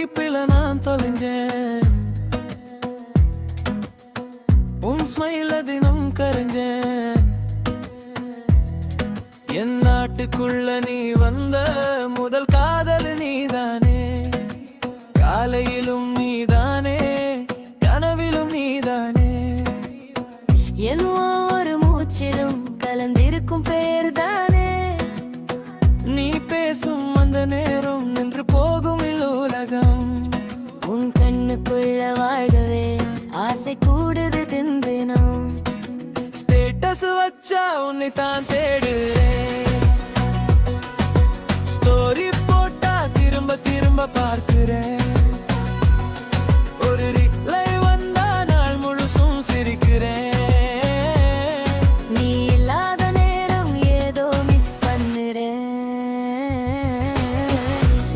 வைப்பில நான் தொலைஞ்சேன், உன் ஸ்மைல தினம் கரைஞ்சேன். என் நாட்டுக்குள்ள நீ வந்த முதல் காதல் நீதானே, காலையிலும் நீதானே, கனவிலும் நீதானே. என் ஒவ்வொரு மூச்சிலும் கலந்திருக்கும் பேர் தானே. நீ பேசும் அந்த நேரம் நின்று போகும் உலகம். உன் கண்ணுக்குள்ள வாழவே ஆசை கூடுது தினம். ஸ்டேட்டஸ் வச்சா உன்னை தான் தேடுறேன், ஸ்டோரி போட்டா திரும்ப திரும்ப பார்க்கிறேன். ஒரு ரிப்ளை வந்தா நாள் முழுசும் சிரிக்கிறேன். நீ இல்லாத நேரம் ஏதோ மிஸ் பண்ணுறேன்.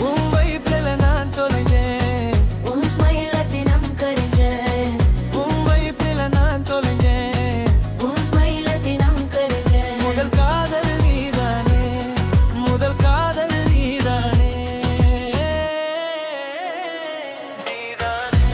உன் வைப்பில நான் தொலைஞ்சேன், உன் ஸ்மைல தினம் கரைஞ்சேன். உன் வைப்பில நான் தொலைஞ்சேன். உன் ஸ்மைல தினம் கரைஞ்சேன். முதல் காதல் நீதானே, முதல் காதல் நீதானே, நீதானே.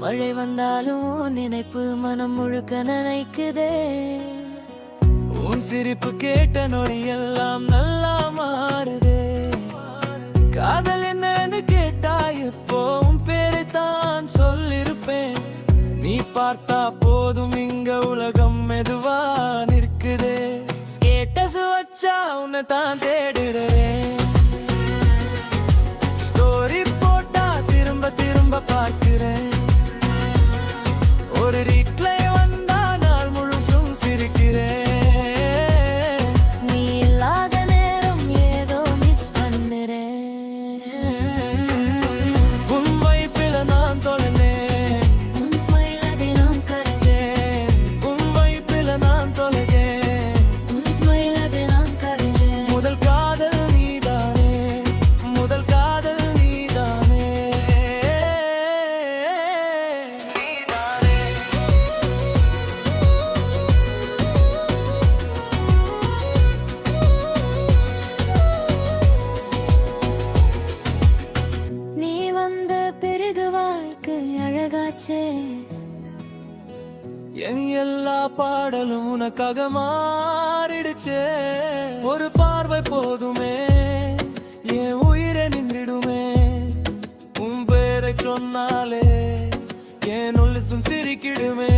மழை வந்தாலும் உன் நினைப்பு மனம் முழுக்க நினைக்குதே. உன் சிரிப்பு கேட்ட நொடி எல்லாம் நல்லா மாறுதே. காதல் என்னன்னு கேட்டா எப்போ உன் பேரை தான் சொல்லிருப்பேன். நீ பார்த்தா போதும் இங்க உலகம் மெதுவா நிற்குதே. ஸ்டேட்டஸ் வச்சா உன்னை தான் தேடுறேன், ஸ்டோரி போட்டா திரும்ப திரும்ப பார்க்கிறேன். ஒரு ரிப்ளை வந்தா நாள் முழுசும் சிரிக்கிறேன். நீ இல்லாத நேரம் ஏதோ மிஸ் பண்ணுறேன். உன் வைப்பில நான் தொலைந்தேன், உன் ஸ்மைல தினம் கரைஞ்சேன். உன் வைப்பில நான் தொலைந்தேன். உன் ஸ்மைல தினம் கரைஞ்சேன். முதல் காதல் நீதானே, முதல் காதல் நீதானே, நீதானே. நீ வந்த பிறகு வாழ்க்கை அழகாச்சே. என் எல்லா பாடலும் உனக்காக மாறிடுச்சே. ஒரு பார்வை போதுமே என் உயிரை நின்றிடுமே. உன் பேரை சொன்னாலே என் உள்ளும் சிரிக்கிடுமே.